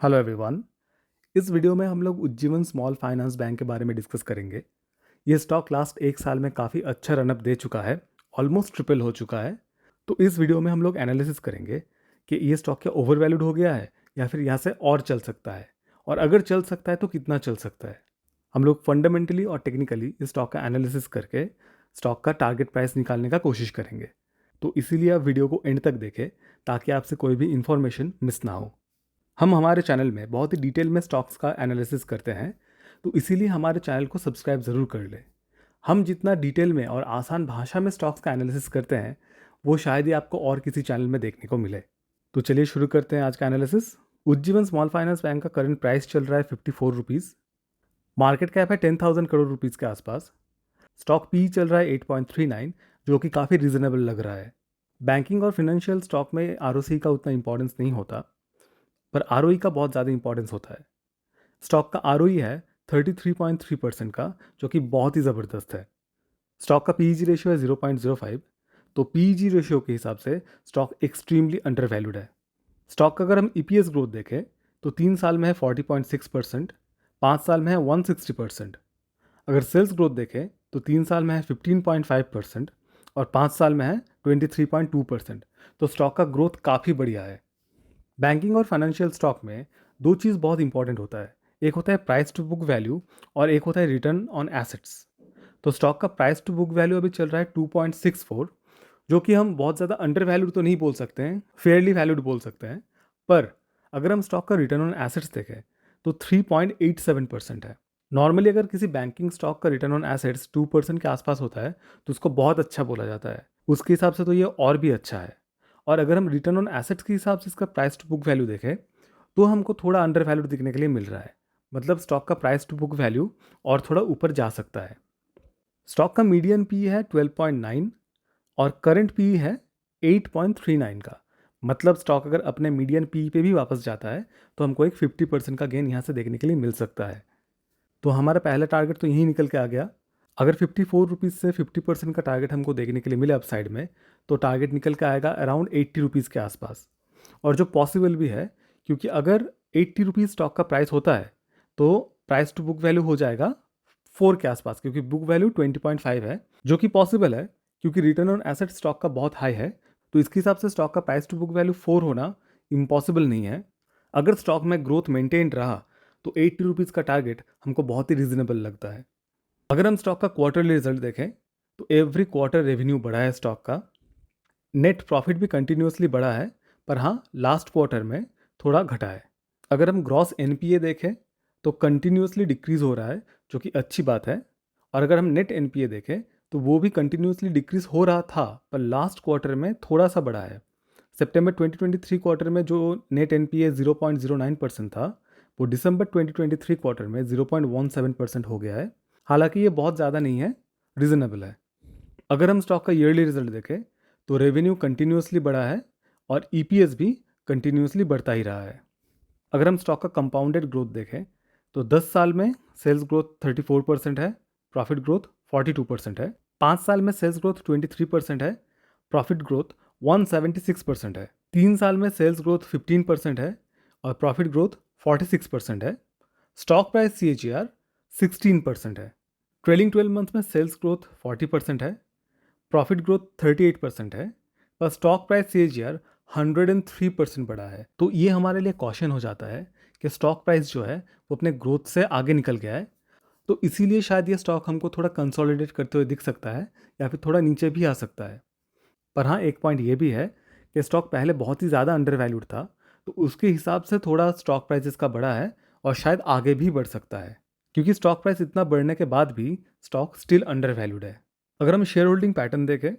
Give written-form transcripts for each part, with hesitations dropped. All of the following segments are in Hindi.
Hello everyone. इस वीडियो में हम लोग उज्जीवन स्मॉल फाइनेंस बैंक के बारे में डिस्कस करेंगे। ये स्टॉक लास्ट एक साल में काफ़ी अच्छा रनअप दे चुका है, ऑलमोस्ट ट्रिपल हो चुका है। तो इस वीडियो में हम लोग एनालिसिस करेंगे कि ये स्टॉक क्या ओवर वैल्यूड हो गया है या फिर यहाँ से और चल सकता है, और अगर चल सकता है तो कितना चल सकता है। हम लोग फंडामेंटली और टेक्निकली इस स्टॉक का एनालिसिस करके स्टॉक का टारगेट प्राइस निकालने का कोशिश करेंगे। तो इसीलिए आप वीडियो को एंड तक देखें ताकि आपसे कोई भी इंफॉर्मेशन मिस ना हो। हम हमारे चैनल में बहुत ही डिटेल में स्टॉक्स का एनालिसिस करते हैं, तो इसीलिए हमारे चैनल को सब्सक्राइब ज़रूर कर लें। हम जितना डिटेल में और आसान भाषा में स्टॉक्स का एनालिसिस करते हैं वो शायद ही आपको और किसी चैनल में देखने को मिले। तो चलिए शुरू करते हैं आज का analysis. Ujjivan small finance bank का करंट प्राइस चल रहा है 54 रुपीज़। मार्केट कैप है 10,000 करोड़ रुपीज़ के आसपास। स्टॉक पी चल रहा है 8.39, जो कि काफ़ी रीजनेबल लग रहा है। बैंकिंग और फिनेंशियल स्टॉक में आरओसी का उतना इंपॉर्टेंस नहीं होता, पर आरओई का बहुत ज़्यादा इंपॉर्टेंस होता है। स्टॉक का आरओई है 33.3% का, जो कि बहुत ही ज़बरदस्त है। स्टॉक का पीईजी रेशियो है 0.05, तो पीईजी रेशियो के हिसाब से स्टॉक एक्सट्रीमली अंडर वैल्यूड है। स्टॉक का अगर हम ईपीएस ग्रोथ देखें तो 3 साल में है 40.6%, 5 साल में है 160%। अगर सेल्स ग्रोथ देखें तो 3 साल में है 15.5% और 5 साल में है 23.2%। तो स्टॉक का ग्रोथ काफ़ी बढ़िया है। बैंकिंग और फाइनेंशियल स्टॉक में दो चीज़ बहुत इंपॉर्टेंट होता है। एक होता है प्राइस टू बुक वैल्यू और एक होता है रिटर्न ऑन एसेट्स। तो स्टॉक का प्राइस टू बुक वैल्यू अभी चल रहा है 2.64, जो कि हम बहुत ज़्यादा अंडर वैल्यूड तो नहीं बोल सकते हैं, फेयरली वैल्यूड बोल सकते हैं। पर अगर हम स्टॉक का रिटर्न ऑन एसेट्स देखें तो 3.87% है। नॉर्मली अगर किसी बैंकिंग स्टॉक का रिटर्न ऑन एसेट्स 2% के आसपास होता है तो उसको बहुत अच्छा बोला जाता है। उसके हिसाब से तो ये और भी अच्छा है। और अगर हम रिटर्न ऑन एसेट्स के हिसाब से इसका प्राइस टू बुक वैल्यू देखें तो हमको थोड़ा अंडर वैल्यू दिखने के लिए मिल रहा है। मतलब स्टॉक का प्राइस टू बुक वैल्यू और थोड़ा ऊपर जा सकता है। स्टॉक का मीडियन पी है 12.9 और करंट पी है 8.39 का। मतलब स्टॉक अगर अपने मीडियन पी पे भी वापस जाता है तो हमको एक 50% का गेन यहाँ से देखने के लिए मिल सकता है। तो हमारा पहला टारगेट तो यही निकल के आ गया। अगर 54 रुपीज़ से 50% का टारगेट हमको देखने के लिए मिले अपसाइड में, तो टारगेट निकल के आएगा अराउंड 80 रुपीज़ के आसपास। और जो पॉसिबल भी है, क्योंकि अगर 80 रुपीज़ स्टॉक का प्राइस होता है तो प्राइस टू बुक वैल्यू हो जाएगा 4 के आसपास, क्योंकि बुक वैल्यू 20.5 है, जो कि पॉसिबल है क्योंकि रिटर्न ऑन एसेट स्टॉक का बहुत हाई है। तो इसके हिसाब से स्टॉक का प्राइस टू बुक वैल्यू 4 होना इम्पॉसिबल नहीं है। अगर स्टॉक में ग्रोथ मेंटेन रहा तो 80 रुपीज़ का टारगेट हमको बहुत ही रीजनेबल लगता है। अगर हम स्टॉक का क्वार्टरली रिजल्ट देखें तो एवरी क्वार्टर रेवेन्यू बढ़ा है स्टॉक का। नेट प्रॉफिट भी कंटिन्यूसली बढ़ा है, पर हाँ लास्ट क्वार्टर में थोड़ा घटा है। अगर हम ग्रॉस एनपीए देखें तो कंटिन्यूसली डिक्रीज हो रहा है, जो कि अच्छी बात है। और अगर हम नेट एनपीए देखें तो वो भी कंटिन्यूसली डिक्रीज हो रहा था, पर लास्ट क्वार्टर में थोड़ा सा बढ़ा है। सितंबर 2023 क्वार्टर में जो नेट एनपीए 0.09% था, वो दिसंबर 2023 क्वार्टर में 0.17% हो गया है। हालांकि ये बहुत ज़्यादा नहीं है, रिजनेबल है। अगर हम स्टॉक का ईयरली रिजल्ट देखें तो रेवेन्यू कंटिन्यूसली बढ़ा है और ईपीएस भी कंटिन्यूसली बढ़ता ही रहा है। अगर हम स्टॉक का कंपाउंडेड ग्रोथ देखें तो 10 साल में सेल्स ग्रोथ 34% है, प्रॉफिट ग्रोथ 42% है। 5 साल में सेल्स ग्रोथ 23% है, प्रॉफिट ग्रोथ 176% है। 3 साल में सेल्स ग्रोथ 15% है और प्रॉफिट ग्रोथ 46% है। स्टॉक प्राइस CAGR 16% है। ट्रेलिंग 12 मंथ में सेल्स ग्रोथ 40% है, प्रॉफिट ग्रोथ 38% है, पर स्टॉक प्राइस CAGR 103% बढ़ा है। तो ये हमारे लिए कॉशन हो जाता है कि स्टॉक प्राइस जो है वो अपने ग्रोथ से आगे निकल गया है। तो इसीलिए शायद ये स्टॉक हमको थोड़ा कंसोलिडेट करते हुए दिख सकता है या फिर थोड़ा नीचे भी आ सकता है। पर हाँ, एक पॉइंट ये भी है कि स्टॉक पहले बहुत ही ज़्यादा अंडर वैल्यूड था, तो उसके हिसाब से थोड़ा स्टॉक प्राइस इसका बढ़ा है और शायद आगे भी बढ़ सकता है, क्योंकि स्टॉक प्राइस इतना बढ़ने के बाद भी स्टॉक स्टिल अंडर वैल्यूड है। अगर हम शेयर होल्डिंग पैटर्न देखें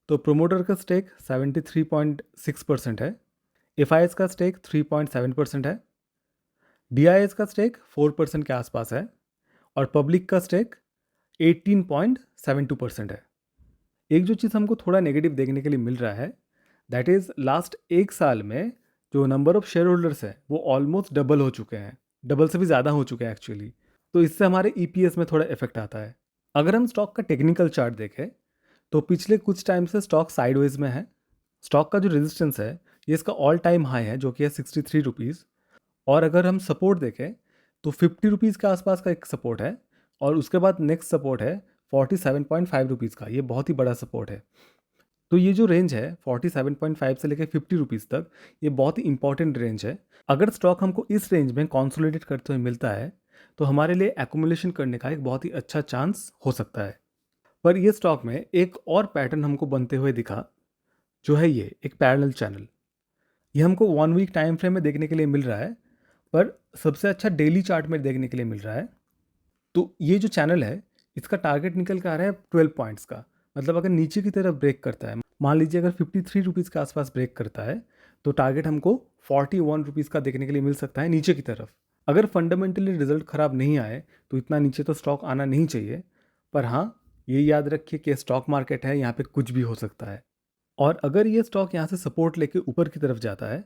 तो प्रोमोटर का स्टेक 73.6% है, एफ का स्टेक 3.7% है, डी का स्टेक 4% के आसपास है और पब्लिक का स्टेक 18.72% है। एक जो चीज़ हमको थोड़ा नेगेटिव देखने के लिए मिल रहा है, दैट इज़ लास्ट एक साल में जो नंबर ऑफ शेयर होल्डर्स है वो ऑलमोस्ट डबल हो चुके हैं, डबल से भी ज़्यादा हो चुके हैं एक्चुअली। तो इससे हमारे ईपीएस में थोड़ा इफेक्ट आता है। अगर हम स्टॉक का टेक्निकल चार्ट देखें तो पिछले कुछ टाइम से स्टॉक साइडवेज में है। स्टॉक का जो रेजिस्टेंस है ये इसका ऑल टाइम हाई है, जो कि है 63 रुपीज़। और अगर हम सपोर्ट देखें तो 50 रुपीज़ के आसपास का एक सपोर्ट है और उसके बाद नेक्स्ट सपोर्ट है 47.5 रुपीज़ का। ये बहुत ही बड़ा सपोर्ट है। तो ये जो रेंज है 47.5 से लेकर 50 रुपीज़ तक, ये बहुत ही इंपॉर्टेंट रेंज है। अगर स्टॉक हमको इस रेंज में कंसोलिडेट करते हुए मिलता है तो हमारे लिए एक्यूमुलेशन करने का एक बहुत ही अच्छा चांस हो सकता है। पर ये स्टॉक में एक और पैटर्न हमको बनते हुए दिखा, जो है ये एक पैरेलल चैनल। ये हमको 1 वीक टाइम फ्रेम में देखने के लिए मिल रहा है, पर सबसे अच्छा डेली चार्ट में देखने के लिए मिल रहा है। तो ये जो चैनल है, इसका टारगेट निकल के आ रहा है 12 पॉइंट्स का। मतलब अगर नीचे की तरफ ब्रेक करता है, मान लीजिए अगर 53 रुपीज़ के आसपास ब्रेक करता है, तो टारगेट हमको 41 रुपीज़ का देखने के लिए मिल सकता है नीचे की तरफ। अगर फंडामेंटली रिजल्ट ख़राब नहीं आए तो इतना नीचे तो स्टॉक आना नहीं चाहिए। पर हाँ, ये याद रखिए कि स्टॉक मार्केट है, यहाँ पे कुछ भी हो सकता है। और अगर ये स्टॉक यहाँ से सपोर्ट लेके ऊपर की तरफ जाता है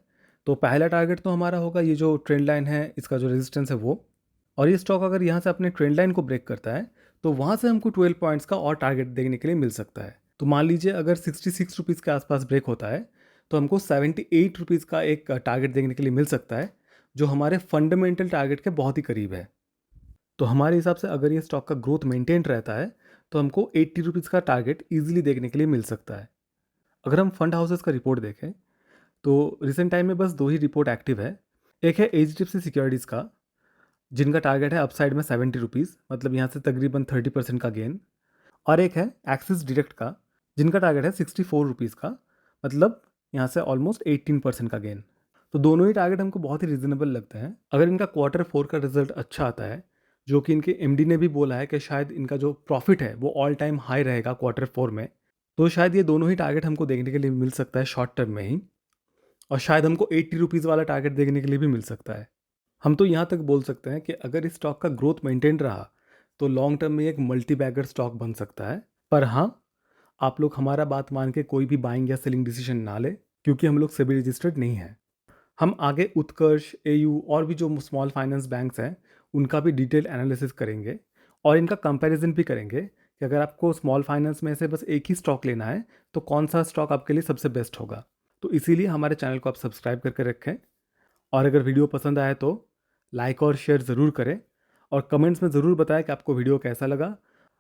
तो पहला टारगेट तो हमारा होगा ये जो ट्रेंड लाइन है, इसका जो रेजिस्टेंस है वो। और ये स्टॉक अगर यहाँ से अपने ट्रेंड लाइन को ब्रेक करता है तो वहाँ से हमको 12 पॉइंट्स का और टारगेट देखने के लिए मिल सकता है। तो मान लीजिए अगर 66 रुपीज़ के आसपास ब्रेक होता है तो हमको 78 रुपीज़ का एक टारगेट देखने के लिए मिल सकता है, जो हमारे फंडामेंटल टारगेट के बहुत ही करीब है। तो हमारे हिसाब से अगर ये स्टॉक का ग्रोथ मेंटेन रहता है तो हमको 80 रुपीज़ का टारगेट ईजिली देखने के लिए मिल सकता है। अगर हम फंड हाउसेस का रिपोर्ट देखें तो रिसेंट टाइम में बस 2 ही रिपोर्ट एक्टिव है। एक है एचडीएफसी सिक्योरिटीज़ का, जिनका टारगेट है अपसाइड में 70 रुपीज़, मतलब यहाँ से तकरीबन 30% का गेन। और एक है एक्सिस डायरेक्ट का, जिनका टारगेट है 64 रुपीज़ का, मतलब यहाँ से ऑलमोस्ट 18% का गेन। तो दोनों ही टारगेट हमको बहुत ही रिजनेबल लगते हैं। अगर इनका Q4 का रिजल्ट अच्छा आता है, जो कि इनके एमडी ने भी बोला है कि शायद इनका जो प्रॉफिट है वो ऑल टाइम हाई रहेगा Q4 में, तो शायद ये दोनों ही टारगेट हमको देखने के लिए मिल सकता है शॉर्ट टर्म में ही। और शायद हमको 80 रुपीज़ वाला टारगेट देखने के लिए भी मिल सकता है। हम तो यहाँ तक बोल सकते हैं कि अगर इस स्टॉक का ग्रोथ मेंटेन रहा तो लॉन्ग टर्म में एक मल्टी बैगर स्टॉक बन सकता है। पर हाँ, आप लोग हमारा बात मान के कोई भी बाइंग या सेलिंग डिसीजन ना ले, क्योंकि हम लोग सेबी रजिस्टर्ड नहीं हैं। हम आगे उत्कर्ष, एयू और भी जो स्मॉल फाइनेंस बैंक्स हैं उनका भी डिटेल एनालिसिस करेंगे और इनका कंपैरिजन भी करेंगे कि अगर आपको स्मॉल फाइनेंस में से बस एक ही स्टॉक लेना है तो कौन सा स्टॉक आपके लिए सबसे बेस्ट होगा। तो इसीलिए हमारे चैनल को आप सब्सक्राइब करके रखें, और अगर वीडियो पसंद आए तो लाइक और शेयर ज़रूर करें, और कमेंट्स में ज़रूर बताएं कि आपको वीडियो कैसा लगा।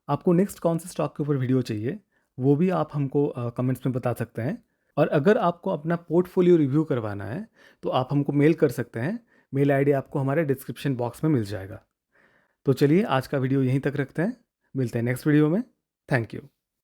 आपको नेक्स्ट कौन से स्टॉक के ऊपर वीडियो चाहिए वो भी आप हमको कमेंट्स में बता सकते हैं। और अगर आपको अपना पोर्टफोलियो रिव्यू करवाना है तो आप हमको मेल कर सकते हैं। मेल आईडी आपको हमारे डिस्क्रिप्शन बॉक्स में मिल जाएगा। तो चलिए आज का वीडियो यहीं तक रखते हैं, मिलते हैं नेक्स्ट वीडियो में। Thank you.